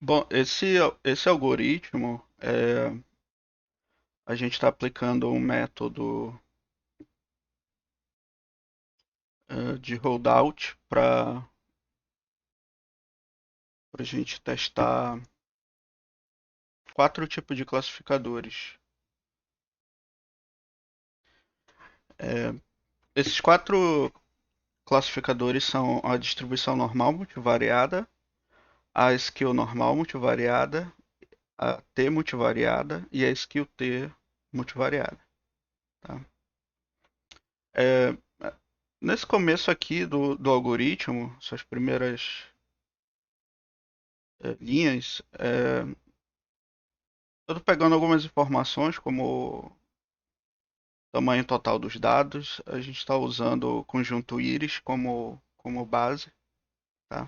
Bom, esse algoritmo, a gente está aplicando um método de holdout para a gente testar quatro tipos de classificadores. É, esses quatro classificadores são a distribuição normal multivariada, a skill normal multivariada, a T multivariada e a skill T multivariada. Tá? É, nesse começo aqui do algoritmo, suas primeiras linhas, eu estou pegando algumas informações como tamanho total dos dados. A gente está usando o conjunto íris como base, tá?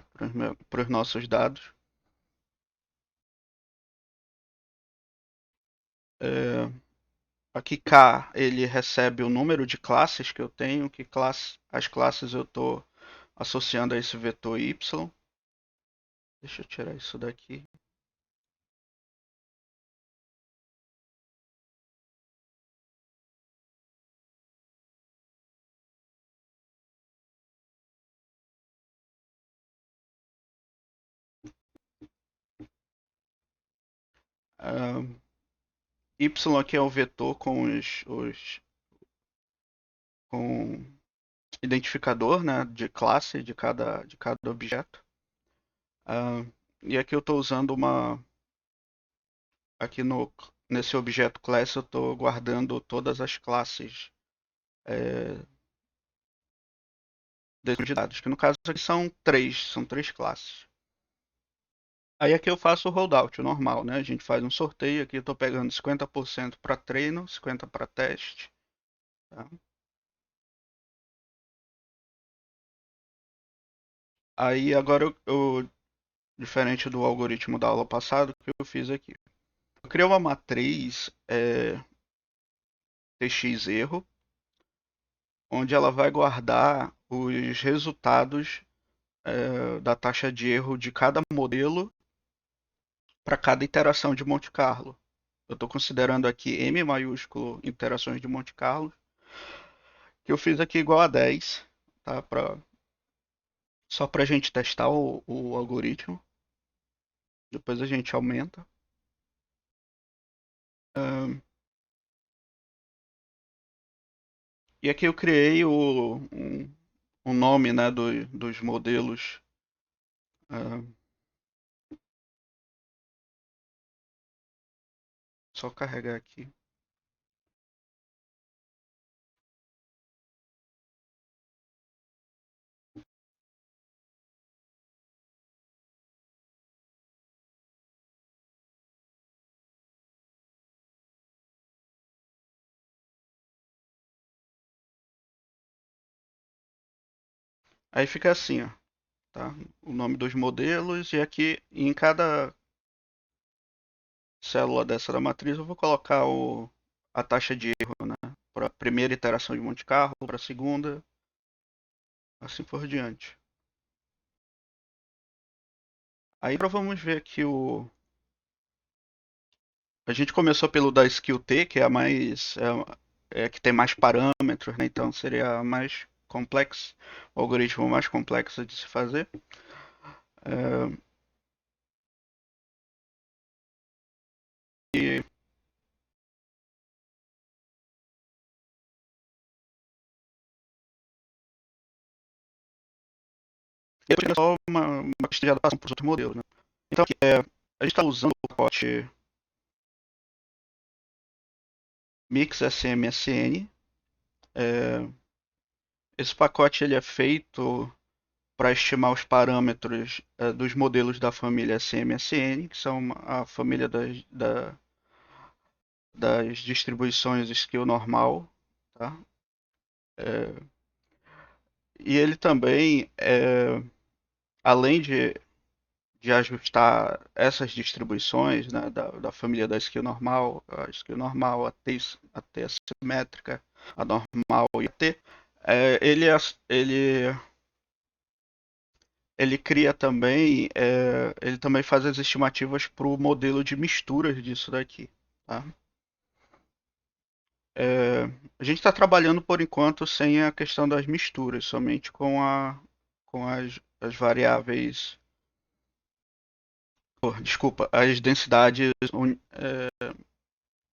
Para os nossos dados. É, aqui K ele recebe o número de classes que eu tenho, as classes eu estou associando a esse vetor Y. Deixa eu tirar isso daqui. Ah, y aqui é o vetor com identificador, né, de classe de cada objeto. Ah, e aqui eu estou usando aqui nesse objeto class eu estou guardando todas as classes é, de dados, que no caso aqui são três classes. Aí aqui eu faço o rollout, o normal, né? A gente faz um sorteio, aqui eu estou pegando 50% para treino, 50% para teste. Tá? Aí agora diferente do algoritmo da aula passada, o que eu fiz aqui? Eu criei uma matriz tx erro, onde ela vai guardar os resultados da taxa de erro de cada modelo para cada iteração de Monte Carlo. Eu estou considerando aqui M maiúsculo interações de Monte Carlo, que eu fiz aqui igual a 10, tá? Só para a gente testar o algoritmo. Depois a gente aumenta. Um, e aqui eu criei um nome, né, dos modelos. Um, só carregar aqui. Aí fica assim, ó, tá? O nome dos modelos e aqui em cada célula dessa da matriz eu vou colocar a taxa de erro, né? Para a primeira iteração de Monte Carlo, para a segunda, assim por diante. Aí agora vamos ver aqui a gente começou pelo da skill T, que é a mais que tem mais parâmetros, né? Então seria a mais complexa, o algoritmo mais complexo de se fazer. É, e depois é só uma questão de adaptação para os outros modelos, né? Então aqui, a gente está usando o pacote Mix SMSN. É, esse pacote ele é feito para estimar os parâmetros dos modelos da família SMSN, que são a família das distribuições skill normal, tá? É, e ele também, além de ajustar essas distribuições, né, da família da skill normal, a skill normal, a T assimétrica, a normal e a T, ele ele cria também, ele também faz as estimativas para o modelo de misturas disso daqui, tá? É, a gente está trabalhando por enquanto sem a questão das misturas, somente com as variáveis, desculpa, as densidades,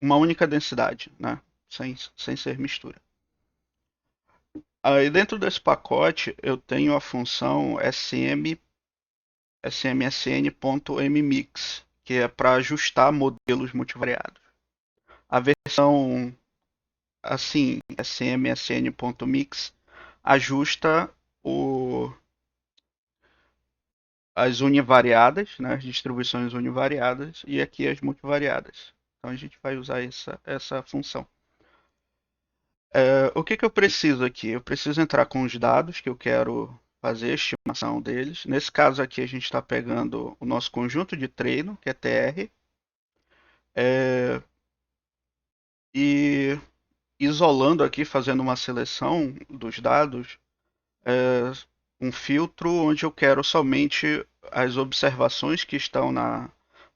uma única densidade, né? Sem ser mistura. Aí dentro desse pacote eu tenho a função smsn.mmix, que é para ajustar modelos multivariados. A versão assim, smsn.mix, ajusta as univariadas, né, as distribuições univariadas, e aqui as multivariadas. Então a gente vai usar essa função. O que eu preciso aqui? Eu preciso entrar com os dados que eu quero fazer a estimação deles. Nesse caso aqui, a gente está pegando o nosso conjunto de treino, que é TR, e isolando aqui, fazendo uma seleção dos dados, é, um filtro onde eu quero somente as observações que estão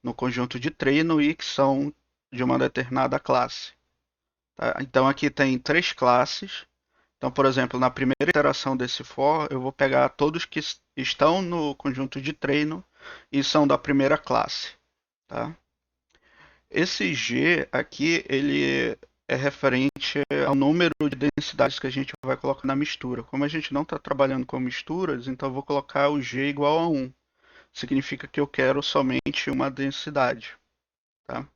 no conjunto de treino e que são de uma determinada classe. Tá? Então aqui tem três classes. Então, por exemplo, na primeira iteração desse for, eu vou pegar todos que estão no conjunto de treino e são da primeira classe. Tá? Esse G aqui, ele é referente ao número de densidades que a gente vai colocar na mistura. Como a gente não está trabalhando com misturas, então eu vou colocar o G igual a 1. Significa que eu quero somente uma densidade. Tá?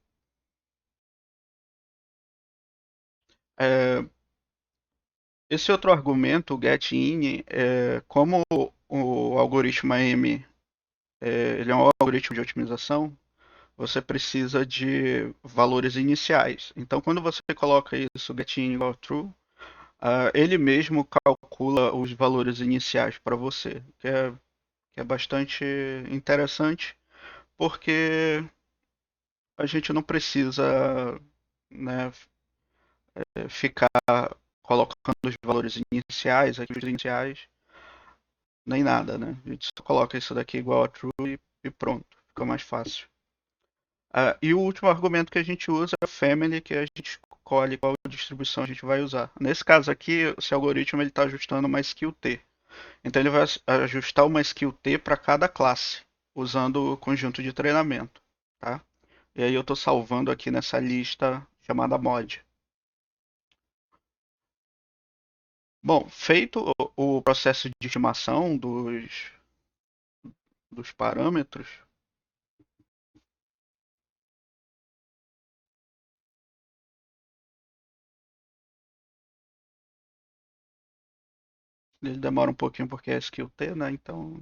É, esse outro argumento, o getIn, como o algoritmo AM ele é um algoritmo de otimização, você precisa de valores iniciais. Então, quando você coloca isso, getIn igual true, ele mesmo calcula os valores iniciais para você, que é bastante interessante, porque a gente não precisa, né, ficar colocando os valores iniciais, aqui os iniciais, nem nada, né? A gente só coloca isso daqui igual a true e pronto, fica mais fácil. E o último argumento que a gente usa é a family, que a gente escolhe qual distribuição a gente vai usar. Nesse caso aqui, esse algoritmo está ajustando uma skill T. Então ele vai ajustar uma skill T para cada classe, usando o conjunto de treinamento. Tá? E aí eu estou salvando aqui nessa lista chamada mod. Bom, feito o processo de estimação dos parâmetros, ele demora um pouquinho porque é skill T, né? Então,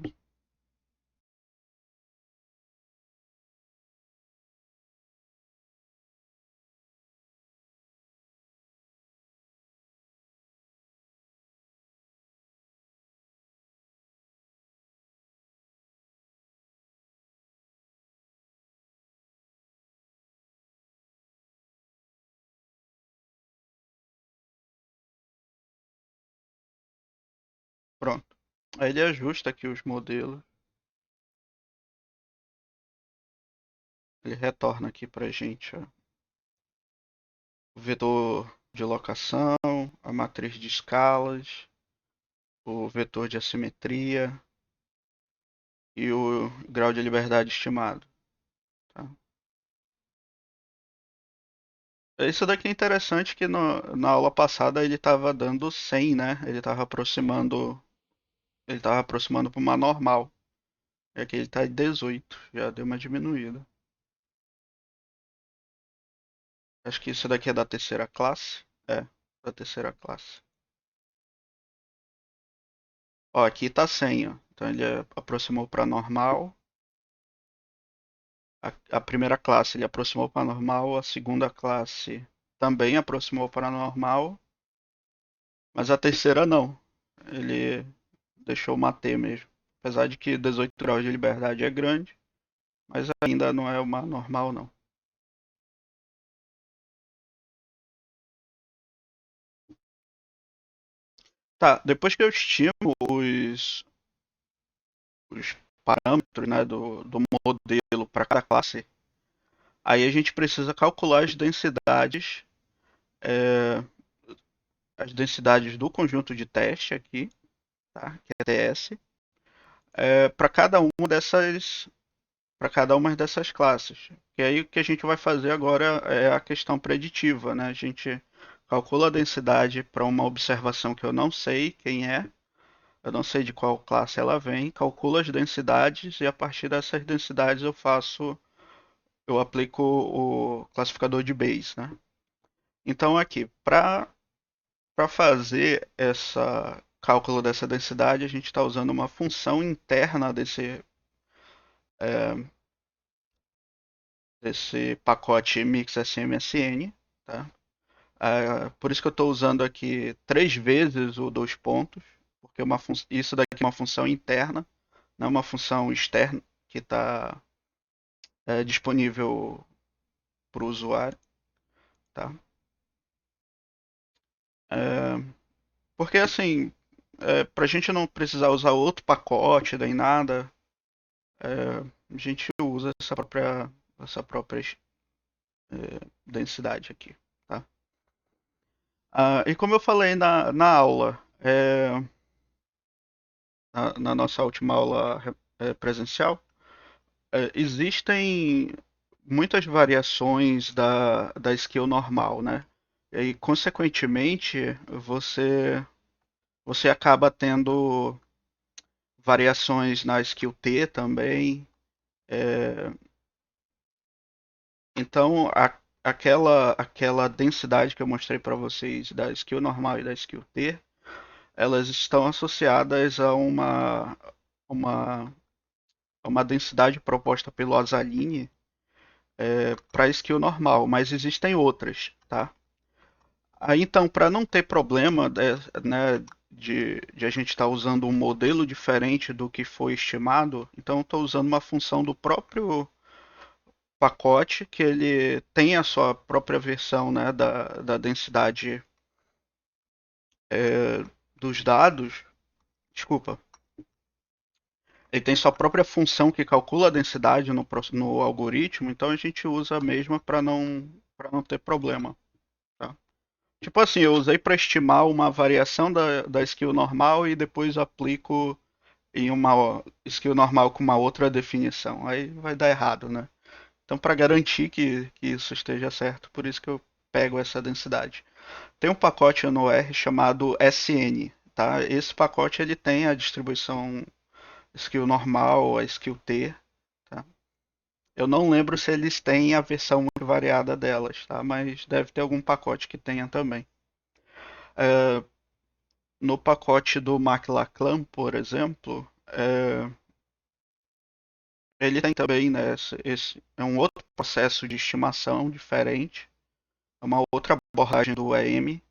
pronto. Aí ele ajusta aqui os modelos. Ele retorna aqui pra gente ó, o vetor de locação, a matriz de escalas, o vetor de assimetria e o grau de liberdade estimado. Tá? Isso daqui é interessante que na aula passada ele estava dando 100, né? Ele estava aproximando para uma normal. E aqui ele está em 18, já deu uma diminuída. Acho que isso daqui é da terceira classe. É, da terceira classe. Ó, aqui tá 100, ó. Então ele aproximou para normal. A primeira classe ele aproximou para normal, a segunda classe também aproximou para normal, mas a terceira não. Ele deixou uma T mesmo. Apesar de que 18 graus de liberdade é grande, mas ainda não é uma normal não. Tá, depois que eu estimo os parâmetros, né, do modelo para cada classe, aí a gente precisa calcular é, as densidades do conjunto de teste aqui, tá, que é TS, para cada uma dessas classes. E aí o que a gente vai fazer agora é a questão preditiva, né? A gente calcula a densidade para uma observação que eu não sei quem é, eu não sei de qual classe ela vem, calculo as densidades e a partir dessas densidades eu aplico o classificador de Bayes, né? Então aqui, para fazer essa cálculo dessa densidade, a gente está usando uma função interna desse pacote Mix SMSN, tá? Por isso que eu estou usando aqui 3 vezes o dois pontos, porque isso daqui é uma função interna, não é uma função externa que está disponível para o usuário, tá? É, porque assim, para a gente não precisar usar outro pacote nem nada, a gente usa essa própria densidade aqui, tá? E como eu falei na aula, na nossa última aula presencial, existem muitas variações da skill normal, né? E consequentemente você acaba tendo variações na skill T também. É, então aquela densidade que eu mostrei para vocês da skill normal e da skill T, elas estão associadas uma, a uma densidade proposta pelo Azaline para skill normal, mas existem outras, tá? Aí então, para não ter problema, né, de a gente estar usando um modelo diferente do que foi estimado, então estou usando uma função do próprio pacote que ele tem a sua própria versão, né, da densidade dos dados. Desculpa. Ele tem sua própria função que calcula a densidade no algoritmo, então a gente usa a mesma para não ter problema. Tá? Tipo assim, eu usei para estimar uma variação da skill normal e depois aplico em uma skill normal com uma outra definição. Aí vai dar errado, né? Então, para garantir que isso esteja certo, por isso que eu pego essa densidade. Tem um pacote no R chamado SN, tá? Esse pacote ele tem a distribuição skill normal, a skill T, tá? Eu não lembro se eles têm a versão muito variada delas, tá? Mas deve ter algum pacote que tenha também. É, no pacote do McLachlan, por exemplo, ele tem também, né, esse é um outro processo de estimação diferente, é uma outra abordagem do EM,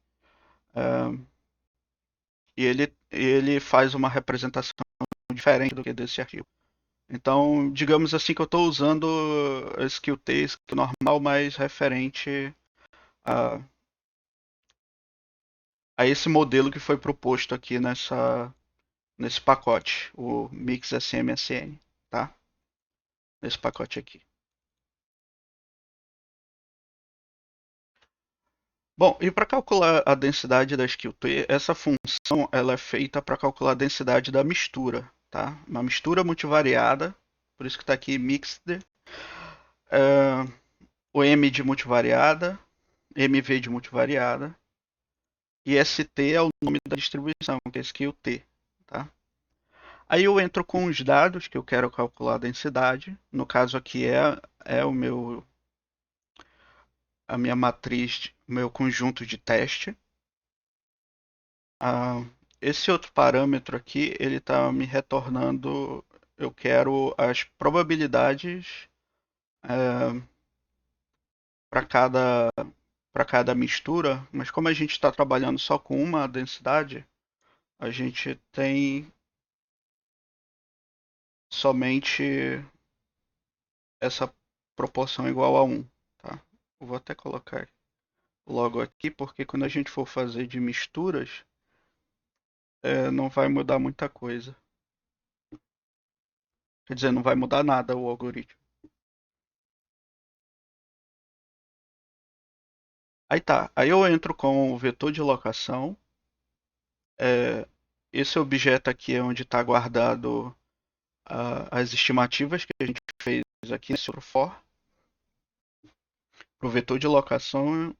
e ele faz uma representação diferente do que desse arquivo. Então, digamos assim que eu estou usando a skill T, skill normal, mas referente a, a esse modelo que foi proposto aqui nesse pacote, o Mix SMSN, tá? Nesse pacote aqui. Bom, e para calcular a densidade da skill T, essa função ela é feita para calcular a densidade da mistura, tá? Uma mistura multivariada, por isso que está aqui mixed, o M de multivariada, MV de multivariada, e ST é o nome da distribuição, que é skill T, tá? Aí eu entro com os dados que eu quero calcular a densidade, no caso aqui é a minha matriz, o meu conjunto de teste. Ah, esse outro parâmetro aqui, ele está me retornando, eu quero as probabilidades para cada mistura, mas como a gente está trabalhando só com uma densidade, a gente tem somente essa proporção igual a 1, tá? Eu vou até colocar logo aqui, porque quando a gente for fazer de misturas, não vai mudar muita coisa. Quer dizer, não vai mudar nada o algoritmo. Aí tá, aí eu entro com o vetor de locação. É, esse objeto aqui é onde está guardado as estimativas que a gente fez aqui nesse outro for. Para o vetor de locação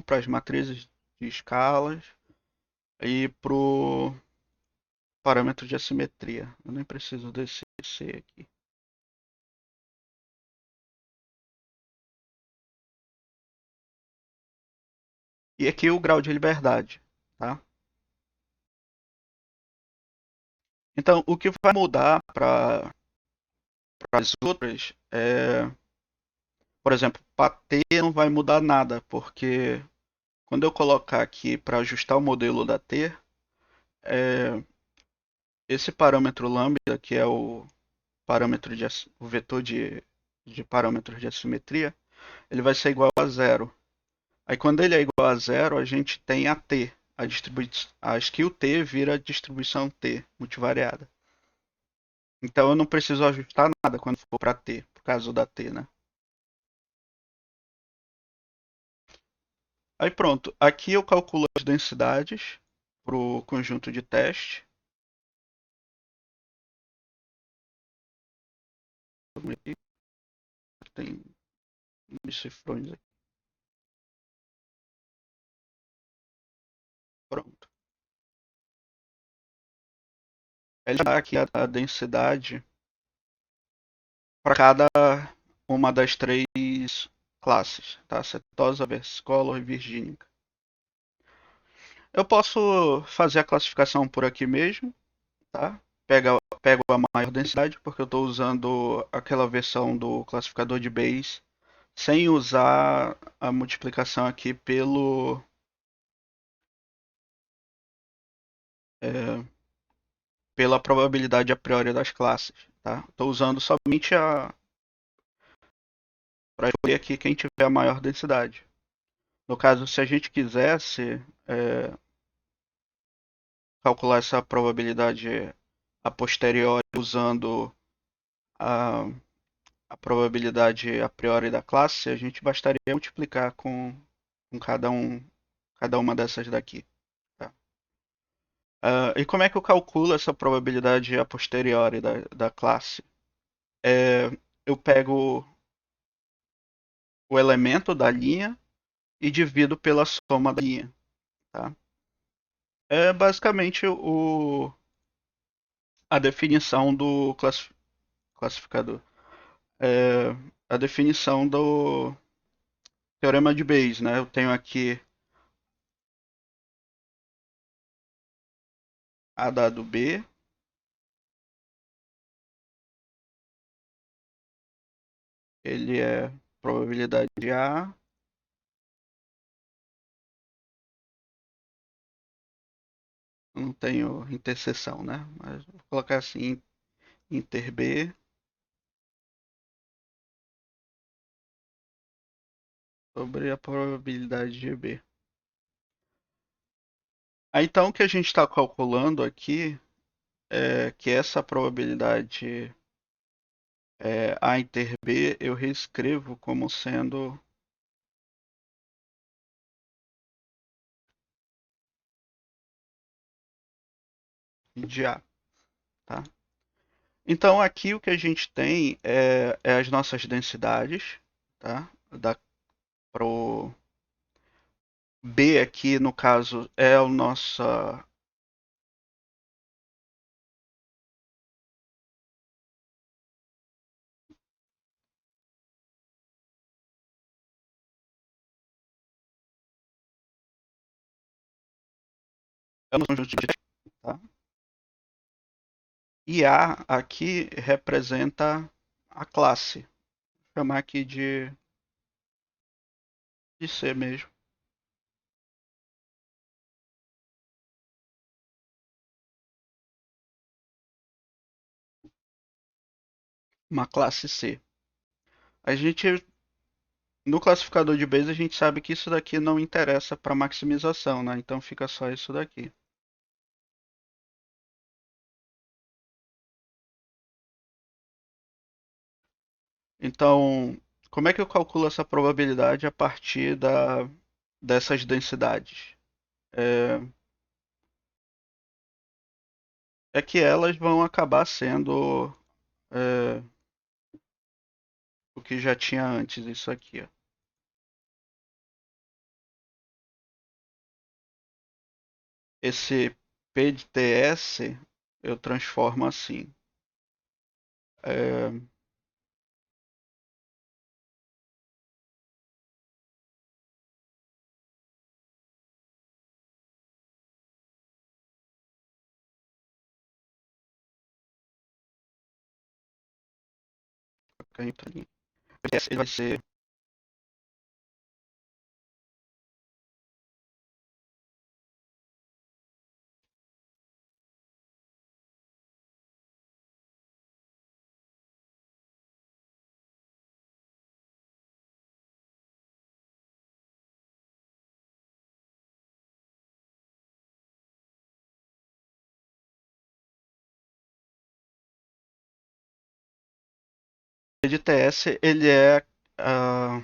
para as matrizes de escalas e para o parâmetro de assimetria. Eu nem preciso desse C aqui. E aqui o grau de liberdade, tá? Então, o que vai mudar para as outras é, por exemplo, para T não vai mudar nada, porque quando eu colocar aqui para ajustar o modelo da T, é, esse parâmetro lambda, que é o parâmetro o vetor de parâmetros de assimetria, ele vai ser igual a zero. Aí quando ele é igual a zero, a gente tem a T, a skill T vira a distribuição T multivariada. Então eu não preciso ajustar nada quando for para T, por causa da T, né? Aí pronto, aqui eu calculo as densidades para o conjunto de teste. Tem uns cifrões aqui. Pronto. Ele dá aqui a densidade para cada uma das três classes, tá? Setosa, versicolor e virgínica. Eu posso fazer a classificação por aqui mesmo, tá? Pego a maior densidade, porque eu estou usando aquela versão do classificador de Bayes, sem usar a multiplicação aqui é, pela probabilidade a priori das classes, tá? Estou usando somente para escolher aqui quem tiver a maior densidade. No caso, se a gente quisesse calcular essa probabilidade a posteriori usando a, a probabilidade a priori da classe, a gente bastaria multiplicar com cada uma dessas daqui. Tá? E como é que eu calculo essa probabilidade a posteriori da classe? É, eu pego o elemento da linha e divido pela soma da linha. Tá? É basicamente a definição do classificador. É a definição do teorema de Bayes, né? Eu tenho aqui A dado B, ele é probabilidade A, não tenho interseção, né? Mas vou colocar assim, inter B sobre a probabilidade de B. Aí, então, o que a gente está calculando aqui é que essa probabilidade A inter B eu reescrevo como sendo de A, tá? Então, aqui o que a gente tem é as nossas densidades, tá? Pro B aqui, no caso, é o nossa. É o nosso conjunto de, tá? E A aqui representa a classe. Vou chamar aqui de C mesmo. Uma classe C. A gente, no classificador de Bayes, a gente sabe que isso daqui não interessa para maximização, né? Então fica só isso daqui. Então, como é que eu calculo essa probabilidade a partir dessas densidades? É, é que elas vão acabar sendo é, o que já tinha antes, isso aqui, ó. Esse P de TS eu transformo assim. É, PTS ele vai ser P de TS ele é a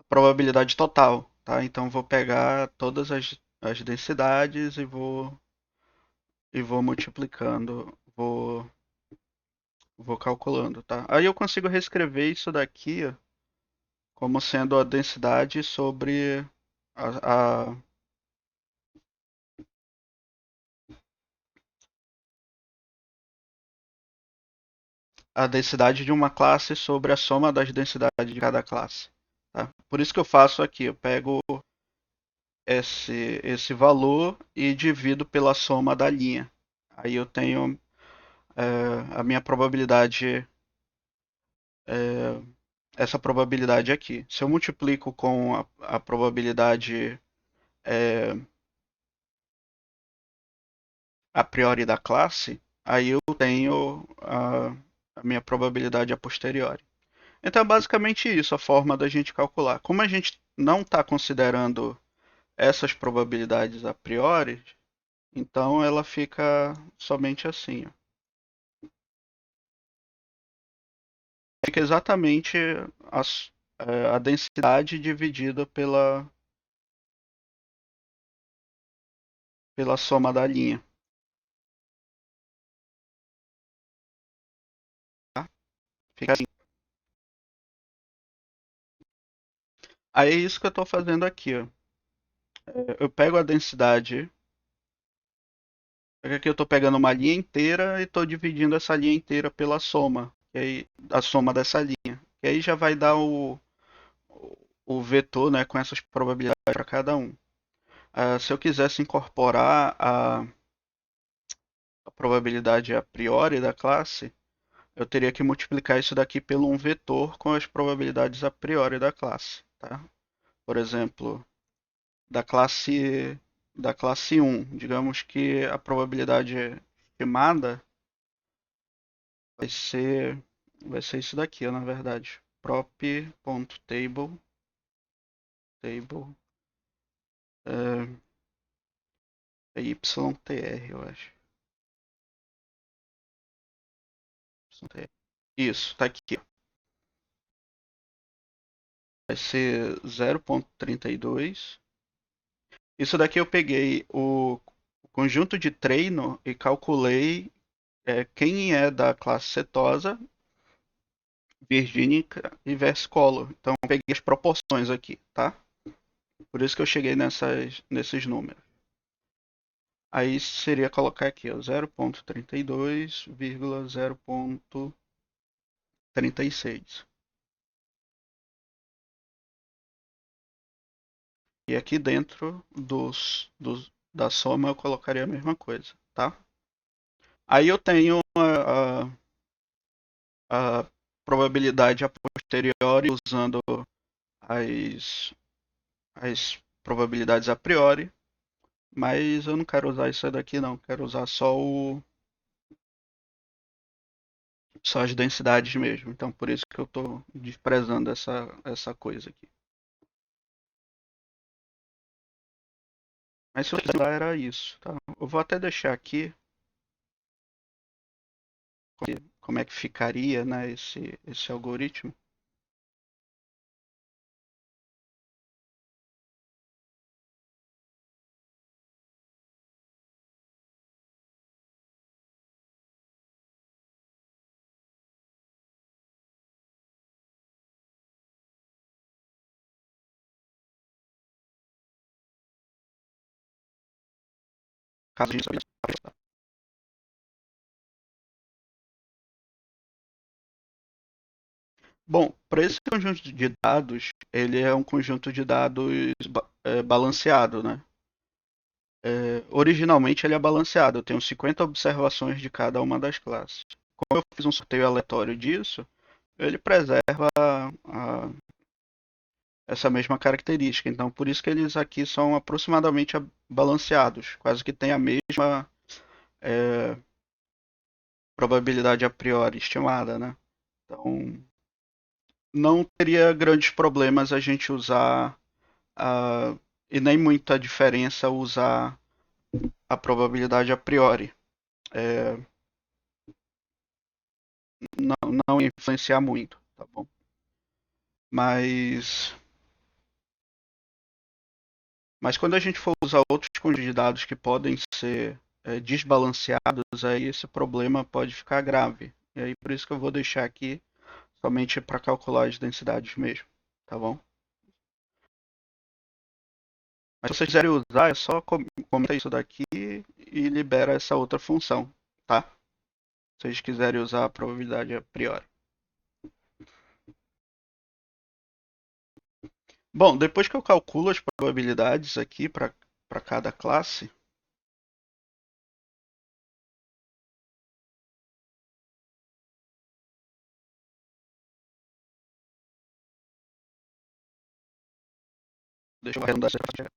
probabilidade total, tá? Então vou pegar todas as densidades e vou multiplicando, vou calculando, tá? Aí eu consigo reescrever isso daqui ó, como sendo a densidade sobre a, a, a densidade de uma classe sobre a soma das densidades de cada classe, tá? Por isso que eu faço aqui, eu pego esse valor e divido pela soma da linha. Aí eu tenho a minha probabilidade, é, essa probabilidade aqui. Se eu multiplico com a probabilidade é, a priori da classe, aí eu tenho a minha probabilidade a posteriori. Então é basicamente isso a forma da gente calcular. Como a gente não está considerando essas probabilidades a priori, então ela fica somente assim. Ó. Fica exatamente a, a densidade dividida pela soma da linha. Tá? Fica assim. Aí é isso que eu estou fazendo aqui. Ó. Eu pego a densidade. Aqui eu estou pegando uma linha inteira e estou dividindo essa linha inteira pela soma. E aí, a soma dessa linha. E aí já vai dar o vetor né, com essas probabilidades para cada um. Se eu quisesse incorporar a probabilidade a priori da classe, eu teria que multiplicar isso daqui pelo um vetor com as probabilidades a priori da classe. Tá? Por exemplo, da classe, da classe 1, digamos que a probabilidade estimada vai ser isso daqui, ó, na verdade. prop.table table é YTR, eu acho. YTR. Isso, tá aqui. Vai ser 0.32. Isso daqui eu peguei o conjunto de treino e calculei quem é da classe setosa, virgínica e versicolor. Então eu peguei as proporções aqui, tá? Por isso que eu cheguei nesses números. Aí seria colocar aqui, ó, 0.32,0.36. E aqui dentro da soma eu colocaria a mesma coisa, tá? Aí eu tenho a probabilidade a posteriori usando as, as probabilidades a priori, mas eu não quero usar isso daqui não, quero usar só as densidades mesmo. Então por isso que eu estou desprezando essa coisa aqui. Mas se eu quiser era isso, tá? Eu vou até deixar aqui como é que ficaria, né, esse algoritmo. casos de Bom, para esse conjunto de dados, ele é um conjunto de dados balanceado, né? Originalmente ele é balanceado, eu tenho 50 observações de cada uma das classes. Como eu fiz um sorteio aleatório disso, ele preserva essa mesma característica. Então, por isso que eles aqui são aproximadamente balanceados, quase que tem a mesma é, probabilidade a priori estimada, né? Então, não teria grandes problemas a gente usar e nem muita diferença usar a probabilidade a priori. É, não influenciar muito, tá bom? Mas, mas quando a gente for usar outros conjuntos de dados que podem ser desbalanceados, aí esse problema pode ficar grave. E aí por isso que eu vou deixar aqui somente para calcular as densidades mesmo, tá bom? Mas se vocês quiserem usar, é só comenta isso daqui e libera essa outra função, tá? Se vocês quiserem usar a probabilidade a priori. Bom, depois que eu calculo as probabilidades aqui para cada classe, deixa eu arredondar essa parte.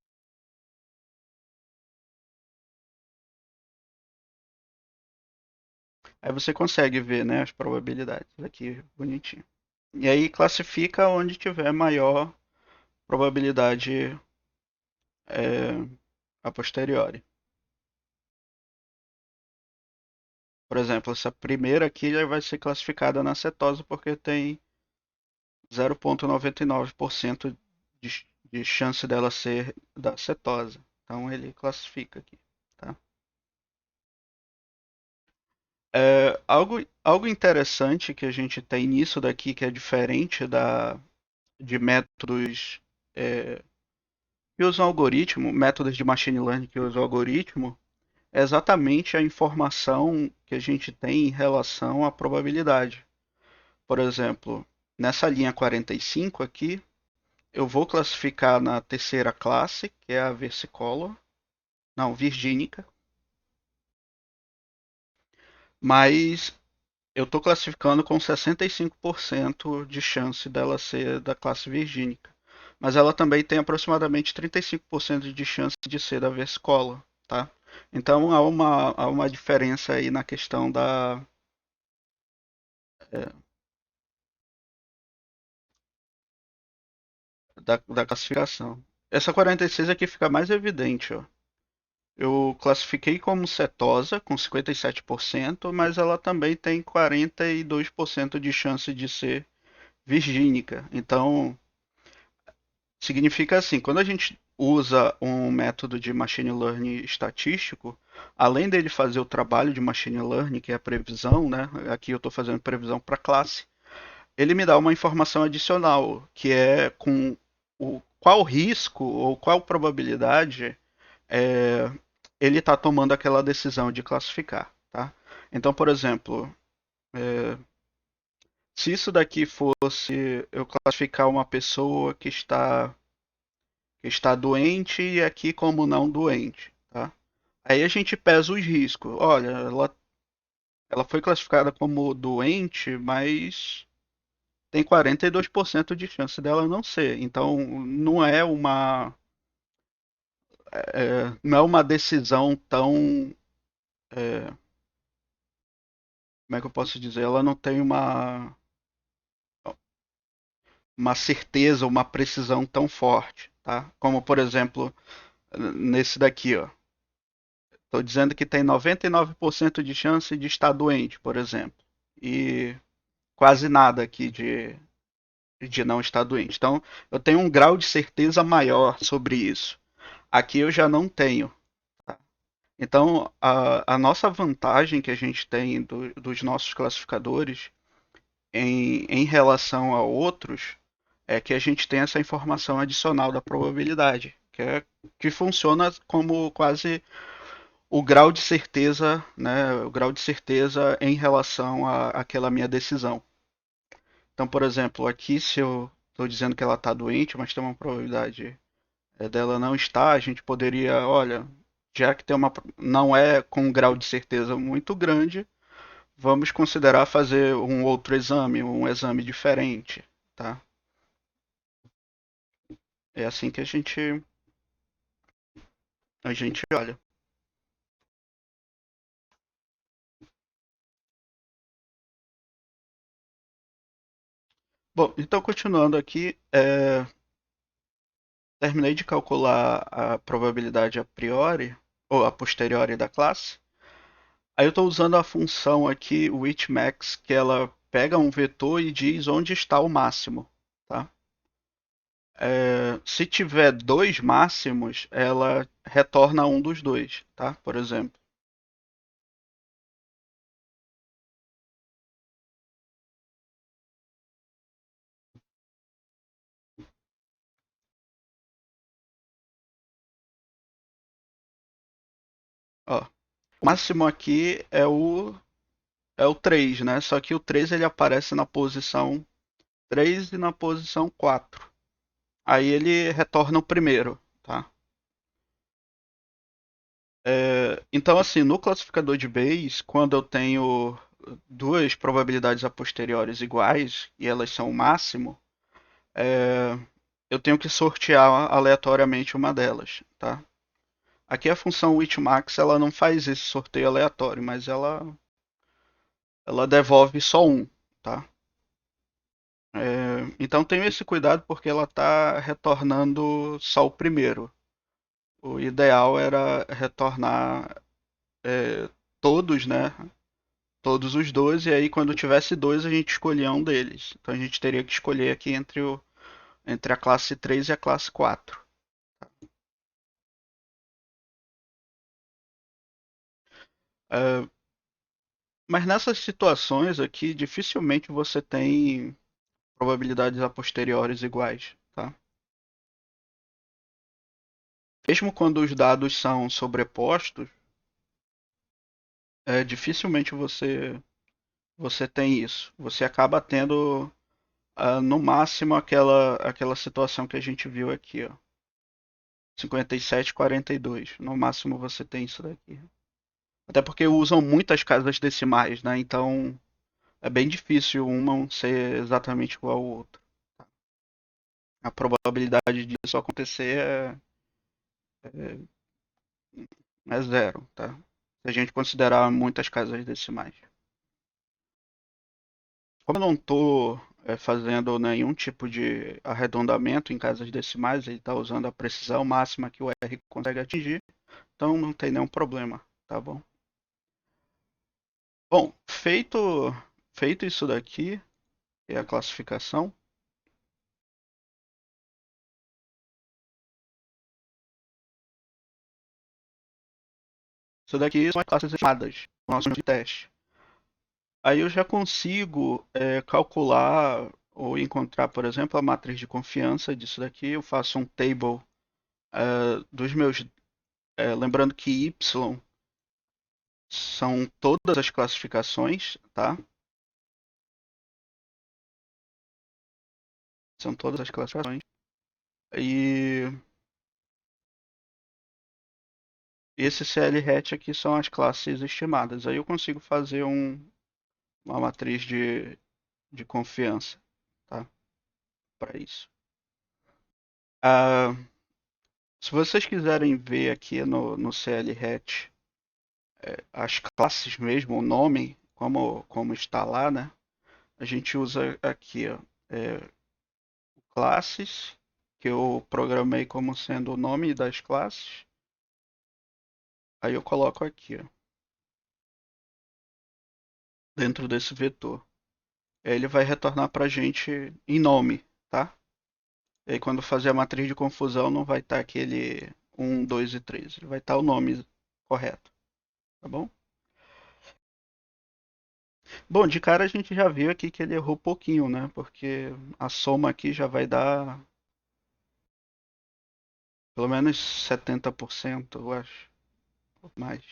Aí você consegue ver, né, as probabilidades aqui bonitinho. E aí classifica onde tiver maior probabilidade é, a posteriori. Por exemplo, essa primeira aqui já vai ser classificada na cetose porque tem 0,99% de chance dela ser da cetose. Então ele classifica aqui, tá? Algo interessante que a gente tem nisso daqui que é diferente de métodos que usam algoritmo, métodos de machine learning que usam algoritmo, é exatamente a informação que a gente tem em relação à probabilidade. Por exemplo, nessa linha 45 aqui, eu vou classificar na terceira classe, que é a versicolor, não, virgínica, mas eu estou classificando com 65% de chance dela ser da classe virgínica. Mas ela também tem aproximadamente 35% de chance de ser da versicolor, tá? Então há uma diferença aí na questão é, da classificação. Essa 46 aqui fica mais evidente, ó. Eu classifiquei como setosa com 57%, mas ela também tem 42% de chance de ser virgínica. Então, significa assim, quando a gente usa um método de machine learning estatístico, além dele fazer o trabalho de machine learning, que é a previsão, né? Aqui eu estou fazendo previsão para classe, ele me dá uma informação adicional, que é com qual risco ou qual probabilidade é, ele está tomando aquela decisão de classificar, tá? Então, por exemplo, se isso daqui fosse eu classificar uma pessoa que está doente e aqui como não doente, tá? Aí a gente pesa os riscos. Olha, ela foi classificada como doente, mas tem 42% de chance dela não ser. Então, não é uma decisão tão. É, como é que eu posso dizer? Ela não tem uma certeza, uma precisão tão forte, tá? Como, por exemplo, nesse daqui, ó. Estou dizendo que tem 99% de chance de estar doente, por exemplo. E quase nada aqui de não estar doente. Então, eu tenho um grau de certeza maior sobre isso. Aqui eu já não tenho. Tá? Então, a nossa vantagem que a gente tem dos nossos classificadores em relação a outros é que a gente tem essa informação adicional da probabilidade, que funciona como quase o grau de certeza, né, o grau de certeza em relação àquela minha decisão. Então, por exemplo, aqui se eu estou dizendo que ela está doente, mas tem uma probabilidade dela não estar, a gente poderia, olha, já que tem uma, não é com um grau de certeza muito grande, vamos considerar fazer um outro exame, um exame diferente, tá? É assim que a gente olha. Bom, então continuando aqui, terminei de calcular a probabilidade a priori ou a posteriori da classe. Aí eu estou usando a função aqui, widthmax, que ela pega um vetor e diz onde está o máximo, tá? Se tiver dois máximos, ela retorna um dos dois, tá? Por exemplo. Ó, o máximo aqui é o 3, né? Só que o 3 ele aparece na posição 3 e na posição 4. Aí ele retorna o primeiro, tá? Então, assim, no classificador de Bayes, quando eu tenho duas probabilidades a posteriores iguais e elas são o máximo, é, eu tenho que sortear aleatoriamente uma delas, tá? Aqui a função Widthmax ela não faz esse sorteio aleatório, mas ela devolve só um, tá? Então tenho esse cuidado porque ela está retornando só o primeiro. O ideal era retornar todos, né? Todos os dois, e aí quando tivesse dois a gente escolhia um deles. Então a gente teria que escolher aqui entre a classe 3 e a classe 4. É, mas nessas situações aqui, dificilmente você tem probabilidades a posteriores iguais, tá? Mesmo quando os dados são sobrepostos, dificilmente você tem isso. Você acaba tendo no máximo aquela situação que a gente viu aqui, ó. 57-42. No máximo você tem isso daqui. Até porque usam muitas casas decimais, né? Então é bem difícil uma ser exatamente igual ao outro. A probabilidade disso acontecer é zero, tá? Se a gente considerar muitas casas decimais. Como eu não estou fazendo nenhum tipo de arredondamento em casas decimais, ele está usando a precisão máxima que o R consegue atingir, então não tem nenhum problema, tá bom? Bom, feito isso daqui, é a classificação. Isso daqui são as classes estimadas, nossos de teste. Aí eu já consigo calcular ou encontrar, por exemplo, a matriz de confiança disso daqui. Eu faço um table dos meus. Lembrando que Y são todas as classificações, tá? São todas as classificações. E esse CL-hatch aqui são as classes estimadas. Aí eu consigo fazer uma matriz de confiança, tá? Para isso. Ah, se vocês quiserem ver aqui no CL-hatch as classes mesmo, o nome, como está lá, né? A gente usa aqui, ó, classes, que eu programei como sendo o nome das classes. Aí eu coloco aqui, ó, dentro desse vetor. Aí ele vai retornar para a gente em nome, tá? E aí quando fazer a matriz de confusão não vai estar aquele 1, 2 e 3. Ele vai estar o nome correto, tá bom? Bom, de cara a gente já viu aqui que ele errou pouquinho, né? Porque a soma aqui já vai dar pelo menos 70%, eu acho. Ou mais.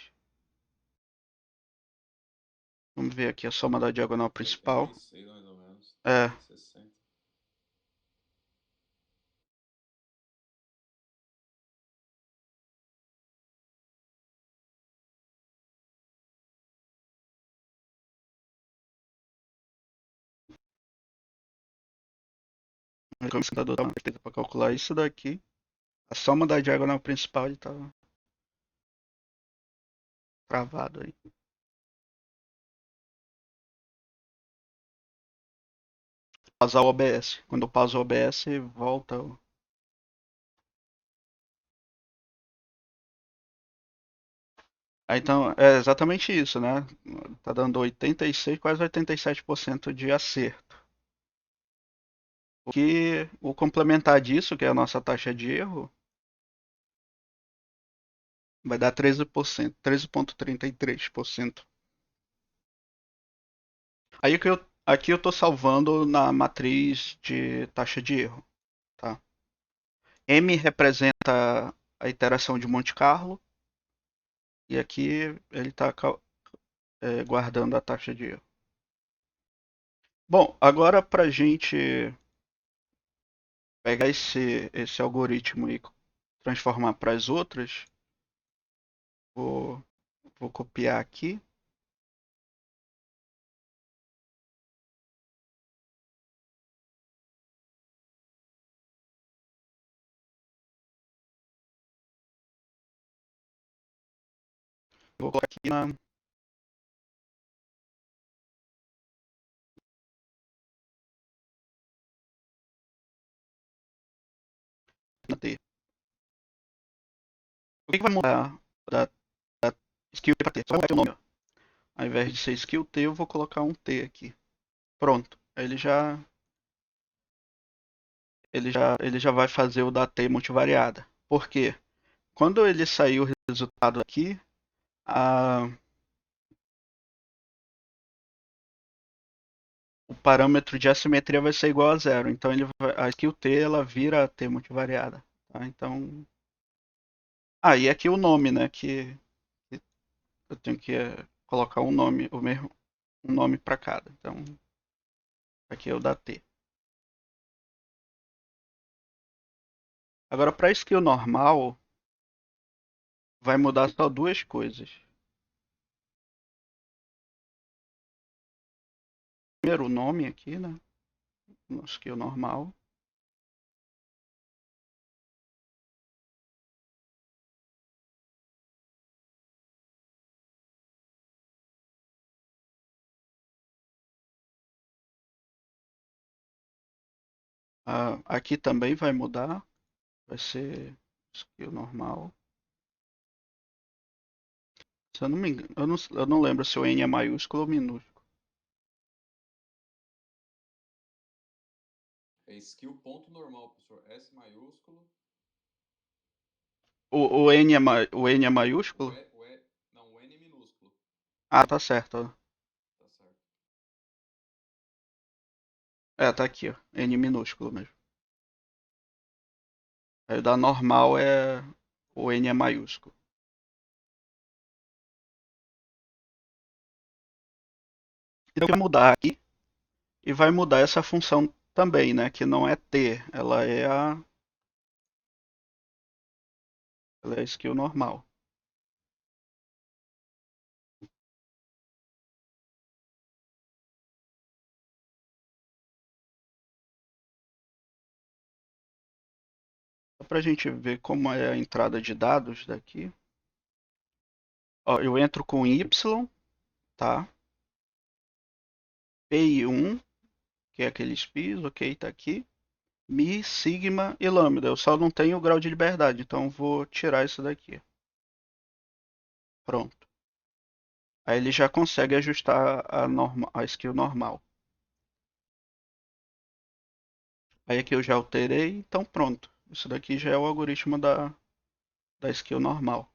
Vamos ver aqui a soma da diagonal principal. 86 mais ou menos. É, 60. o computador dá uma certeza para calcular isso daqui. A soma da diagonal principal ele tá travado aí. Pausar o OBS. Quando eu pauso o OBS, volta. Então, é exatamente isso, né? Tá dando 86, quase 87% de acerto. O complementar disso, que é a nossa taxa de erro, vai dar 13%, 13,33%. Aí aqui eu estou salvando na matriz de taxa de erro, tá? M representa a iteração de Monte Carlo e aqui ele está guardando a taxa de erro. Bom, agora para a gente pegar esse algoritmo e transformar para as outras, vou, vou copiar aqui. Vou colocar aqui na T. O que vai mudar da skill para T? Só vai mudar o nome. Ó. Ao invés de ser skill T, eu vou colocar um T aqui. Pronto. Aí ele já vai fazer o da T multivariada. Por quê? Quando ele sair o resultado aqui, a, o parâmetro de assimetria vai ser igual a zero. Então a skill T ela vira a T multivariada. Tá? Então. E aqui o nome, né? Que eu tenho que colocar um nome, o mesmo um nome para cada. Então, aqui é o da T. Agora, para skill normal, vai mudar só duas coisas. Primeiro, o nome aqui, né? No skill normal. Aqui também vai mudar. Vai ser skill normal. Se eu não me engano, eu não lembro se o N é maiúsculo ou minúsculo. É skill ponto normal, professor. S maiúsculo. O N é maiúsculo? Não, o N minúsculo. Tá certo. Tá certo. Tá aqui, ó. N minúsculo mesmo. Aí o da normal o N é maiúsculo. Então vai mudar aqui e vai mudar essa função também, né? Que não é T, ela é skill normal. Só para a gente ver como é a entrada de dados daqui. Ó, eu entro com Y, tá? PI1, que é aqueles pis, ok, tá aqui. Mi, sigma e lambda. Eu só não tenho o grau de liberdade, então vou tirar isso daqui. Pronto. Aí ele já consegue ajustar a skill normal. Aí aqui eu já alterei, então pronto. Isso daqui já é o algoritmo da skill normal.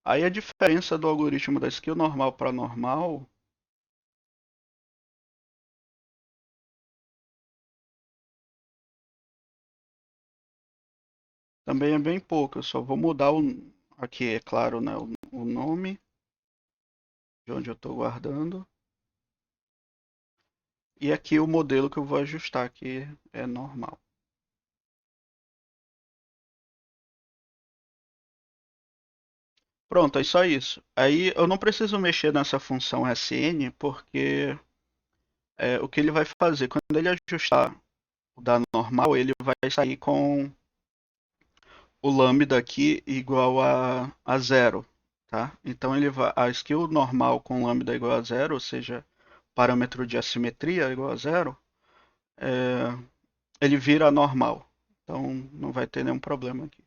Aí a diferença do algoritmo da skill normal para normal Também é bem pouco, eu só vou mudar aqui, é claro, né, o nome de onde eu estou guardando. E aqui o modelo que eu vou ajustar, que é normal. Pronto, é só isso. Aí eu não preciso mexer nessa função SN, porque o que ele vai fazer, quando ele ajustar o da normal, ele vai sair com o lambda aqui igual a zero, tá? Então ele vai, a skill normal com lambda igual a zero, ou seja, parâmetro de assimetria igual a zero, é, ele vira normal. Então não vai ter nenhum problema aqui.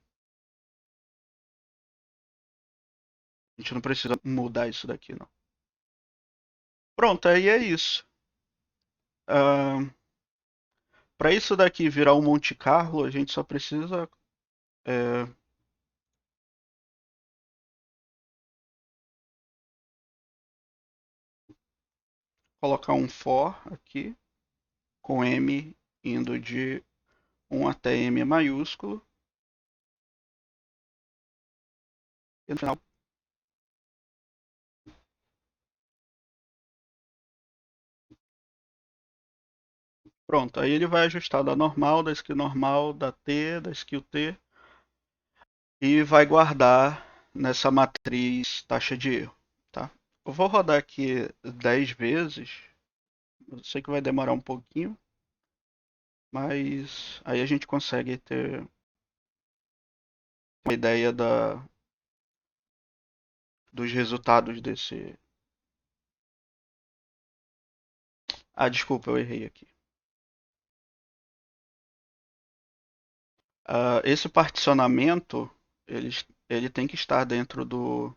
A gente não precisa mudar isso daqui, não. Pronto, aí é isso. Para isso daqui virar um Monte Carlo, a gente só precisa é, colocar um for aqui, com m indo de 1 até m maiúsculo. E no final, pronto. Aí ele vai ajustar da normal, da skill normal, da T, da skill T. E vai guardar nessa matriz taxa de erro. Tá? Eu vou rodar aqui 10 vezes. Eu sei que vai demorar um pouquinho. Mas aí a gente consegue ter uma ideia dos resultados desse. Ah, desculpa, eu errei aqui. Esse particionamento ele, ele tem que estar dentro do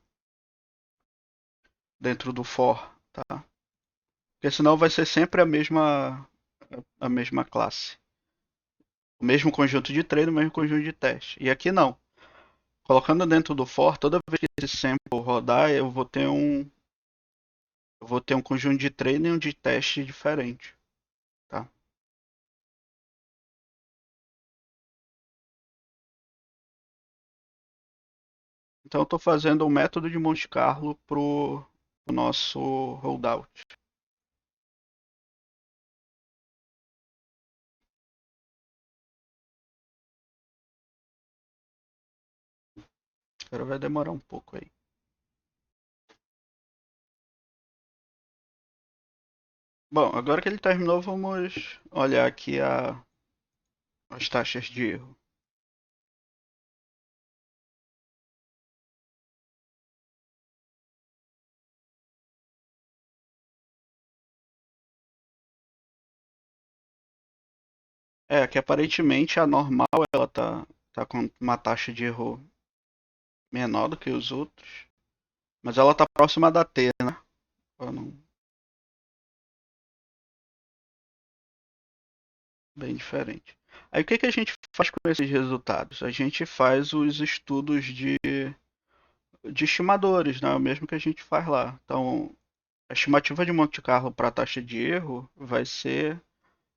for, tá? Porque senão vai ser sempre a mesma classe. O mesmo conjunto de treino, o mesmo conjunto de teste. E aqui não. Colocando dentro do for, toda vez que esse sample rodar, eu vou ter um conjunto de treino e um de teste diferente, tá? Então eu estou fazendo um método de Monte Carlo pro nosso holdout. Agora vai demorar um pouco aí. Bom, agora que ele terminou, vamos olhar aqui as taxas de erro. Que aparentemente a normal ela tá com uma taxa de erro menor do que os outros, mas ela tá próxima da T, né? Bem diferente. Aí o que a gente faz com esses resultados? A gente faz os estudos de estimadores, né? O mesmo que a gente faz lá. Então, a estimativa de Monte Carlo para a taxa de erro vai ser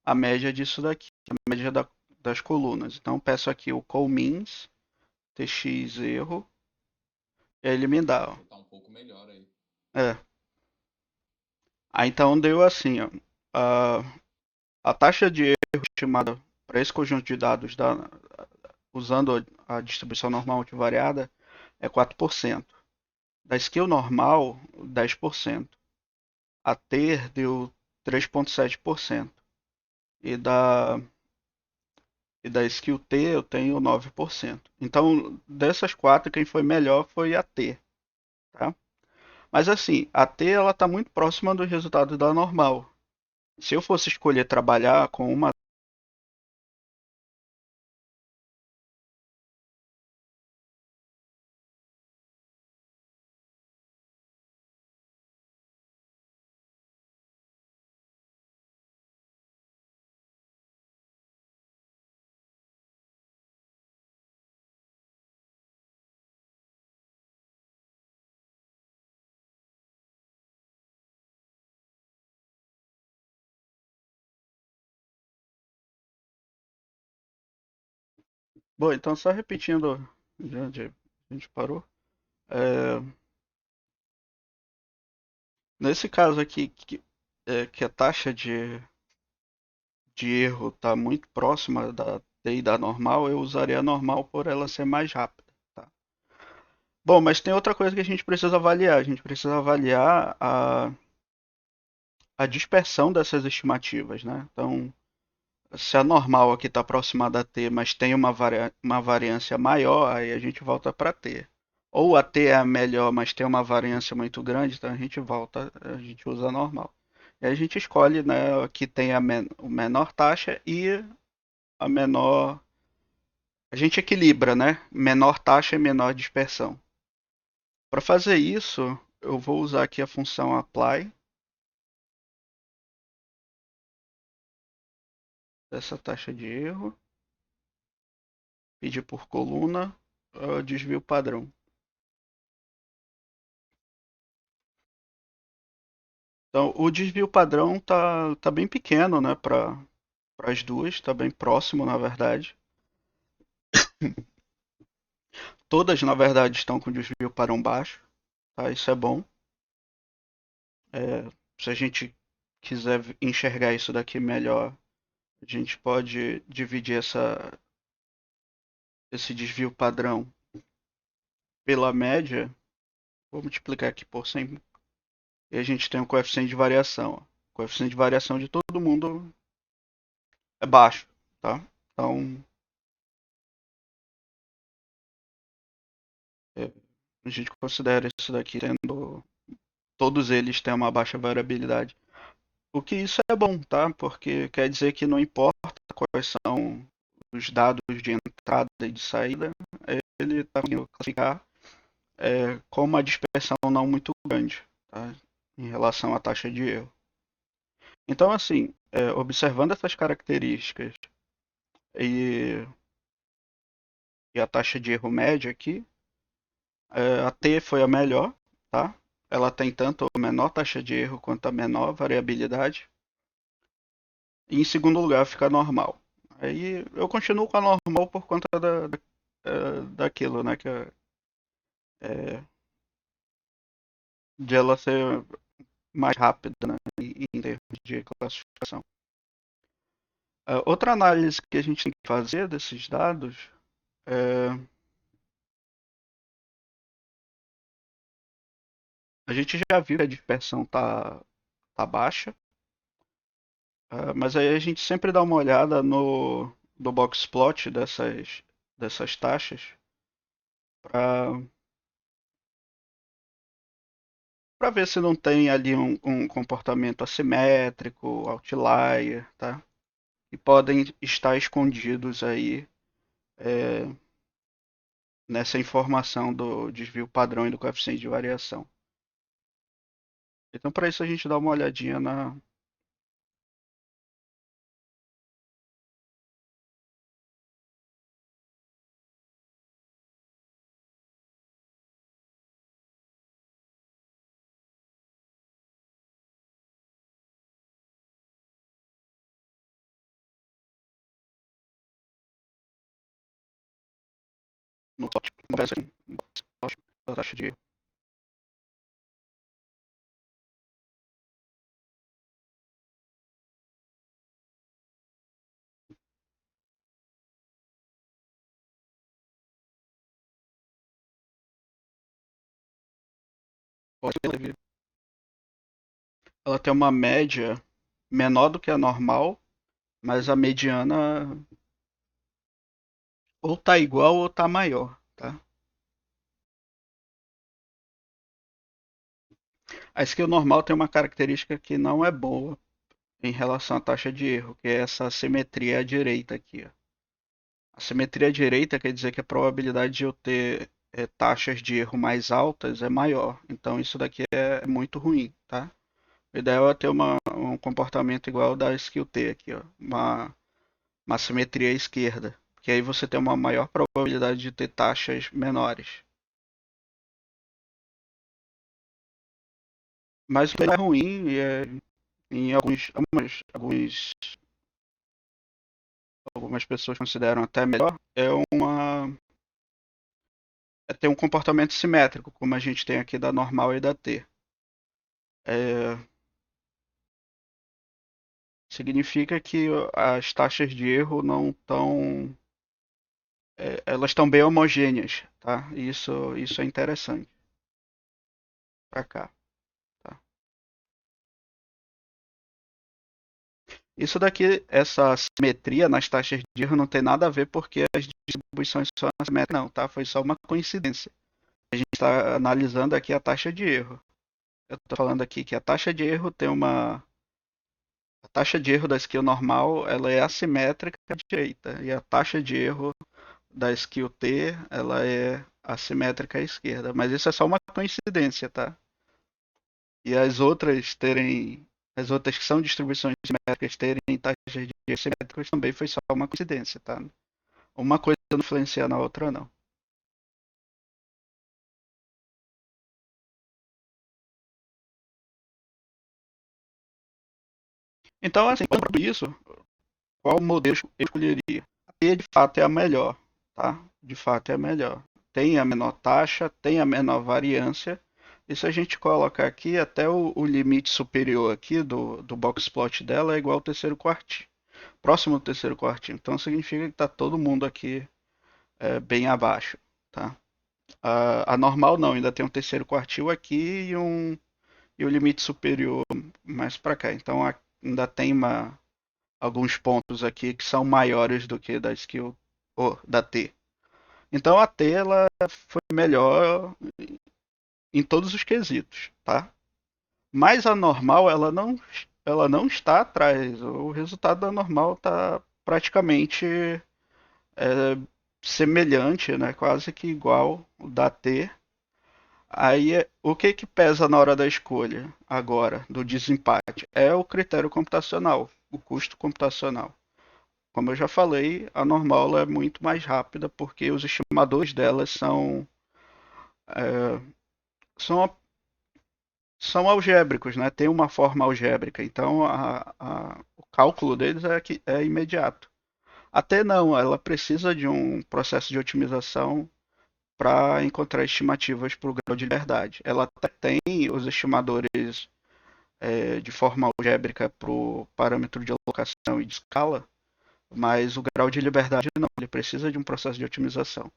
a média disso daqui, a média das colunas. Então, peço aqui o colmeans, tx erro, e ele me dá. Ó. Já tá um pouco melhor aí. É. Aí então deu assim, ó. A, a taxa de erro estimada para esse conjunto de dados usando a distribuição normal multivariada é 4%. Da skill normal, 10%. A ter deu 3,7%. E da skill T eu tenho 9%. Então, dessas quatro, quem foi melhor foi a T. Tá? Mas assim, a T ela está muito próxima dos resultados da normal. Se eu fosse escolher trabalhar com uma Bom, então só repetindo de onde a gente parou. É, nesse caso aqui, que a taxa de erro está muito próxima da TI da normal, eu usaria a normal por ela ser mais rápida. Tá? Bom, mas tem outra coisa que a gente precisa avaliar. A gente precisa avaliar a dispersão dessas estimativas, né? Então, se a normal aqui está aproximada a T, mas tem uma variância maior, aí a gente volta para T. Ou a T é a melhor, mas tem uma variância muito grande, então a gente usa a normal. E aí a gente escolhe, né, que tem a menor taxa e a menor. A gente equilibra, né? Menor taxa e menor dispersão. Para fazer isso, eu vou usar aqui a função apply dessa taxa de erro, pedir por coluna, desvio padrão. Então, o desvio padrão tá bem pequeno, né, para as duas, tá bem próximo, na verdade. Todas, na verdade, estão com desvio padrão baixo, tá? Isso é bom. É, se a gente quiser enxergar isso daqui melhor, a gente pode dividir esse desvio padrão pela média. Vou multiplicar aqui por 100 e a gente tem um coeficiente de variação. Ó. O coeficiente de variação de todo mundo é baixo, tá? Então, é, a gente considera isso daqui tendo todos eles têm uma baixa variabilidade. O que isso é bom, tá? Porque quer dizer que não importa quais são os dados de entrada e de saída, ele está conseguindo classificar com uma dispersão não muito grande, tá? Em relação à taxa de erro. Então, assim, observando essas características e, e a taxa de erro média aqui, a T foi a melhor, tá? Ela tem tanto a menor taxa de erro quanto a menor variabilidade. E em segundo lugar fica normal. Aí eu continuo com a normal por conta daquilo, né? É, de ela ser mais rápida, né, em termos de classificação. Outra análise que a gente tem que fazer desses dados é, a gente já viu que a dispersão tá baixa, mas aí a gente sempre dá uma olhada no box plot dessas taxas para ver se não tem ali um comportamento assimétrico, outlier, tá? E podem estar escondidos aí é, nessa informação do desvio padrão e do coeficiente de variação. Então, para isso, a gente dá uma olhadinha no plot, da taxa de erro. Ela tem uma média menor do que a normal, mas a mediana ou tá igual ou tá maior, tá? A skill normal tem uma característica que não é boa em relação à taxa de erro, que é essa simetria à direita aqui. Ó. A simetria à direita quer dizer que a probabilidade de eu ter taxas de erro mais altas é maior. Então isso daqui é muito ruim, tá? O ideal é ter um comportamento igual ao da skill T aqui, ó. Uma simetria à esquerda. Que aí você tem uma maior probabilidade de ter taxas menores. Mas o que é ruim em alguns algumas pessoas consideram até melhor, é ter um comportamento simétrico, como a gente tem aqui da normal e da T. É, significa que as taxas de erro não estão, elas estão bem homogêneas, tá? Isso é interessante para cá, tá? Isso daqui, essa simetria nas taxas de erro não tem nada a ver porque as distribuições são assimétricas, não, tá? Foi só uma coincidência. A gente está analisando aqui a taxa de erro. Eu estou falando aqui que a taxa de erro tem uma. A taxa de erro da skill normal ela é assimétrica à direita e a taxa de erro da skill T ela é assimétrica à esquerda. Mas isso é só uma coincidência, tá? E as outras que são distribuições simétricas terem taxas de erro simétricas também foi só uma coincidência, tá? Uma coisa não influencia na outra, não. Então, assim, por isso, qual modelo eu escolheria? A T de fato é a melhor, tá? De fato é a melhor. Tem a menor taxa, tem a menor variância. E se a gente colocar aqui, até o limite superior aqui do box plot dela é igual ao terceiro quartil. Próximo do terceiro quartil. Então significa que está todo mundo aqui bem abaixo, tá? A normal não, ainda tem um terceiro quartil aqui e o limite superior mais para cá. Então ainda tem alguns pontos aqui que são maiores do que da skill da T. Então a T ela foi melhor em todos os quesitos, tá? Mas a normal ela não está atrás. O resultado da normal está praticamente é, semelhante, né? Quase que igual o da T. Aí o que que pesa na hora da escolha agora do desempate é o critério computacional, o custo computacional. Como eu já falei, a normal é muito mais rápida porque os estimadores delas é, são, são algébricos, né? Tem uma forma algébrica, então o cálculo deles é imediato. Até não, ela precisa de um processo de otimização para encontrar estimativas para o grau de liberdade. Ela até tem os estimadores de forma algébrica para o parâmetro de alocação e de escala, mas o grau de liberdade não, ele precisa de um processo de otimização.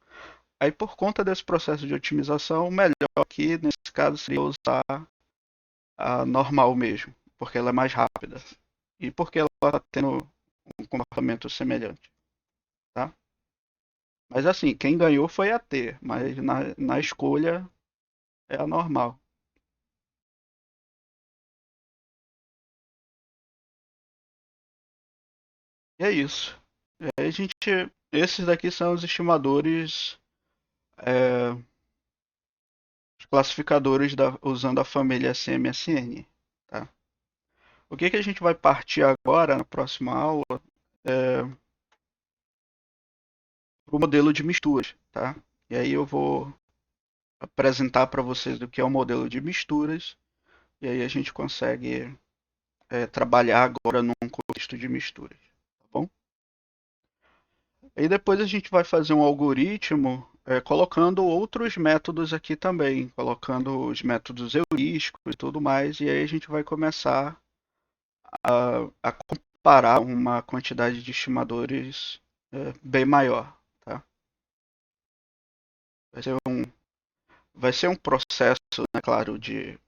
Aí, por conta desse processo de otimização, o melhor aqui, nesse caso, seria usar a normal mesmo, porque ela é mais rápida e porque ela está tendo um comportamento semelhante, tá? Mas assim, quem ganhou foi a T, mas na escolha é a normal. E é isso. E aí esses daqui são os estimadores, é, os classificadores usando a família CMSN, tá? O que que a gente vai partir agora na próxima aula é o modelo de misturas, tá? E aí eu vou apresentar para vocês o que é o modelo de misturas e aí a gente consegue trabalhar agora num contexto de misturas, tá bom? Aí depois a gente vai fazer um algoritmo colocando outros métodos aqui também, colocando os métodos heurísticos e tudo mais, e aí a gente vai começar a comparar uma quantidade de estimadores bem maior, tá? Vai ser um processo, né, claro, de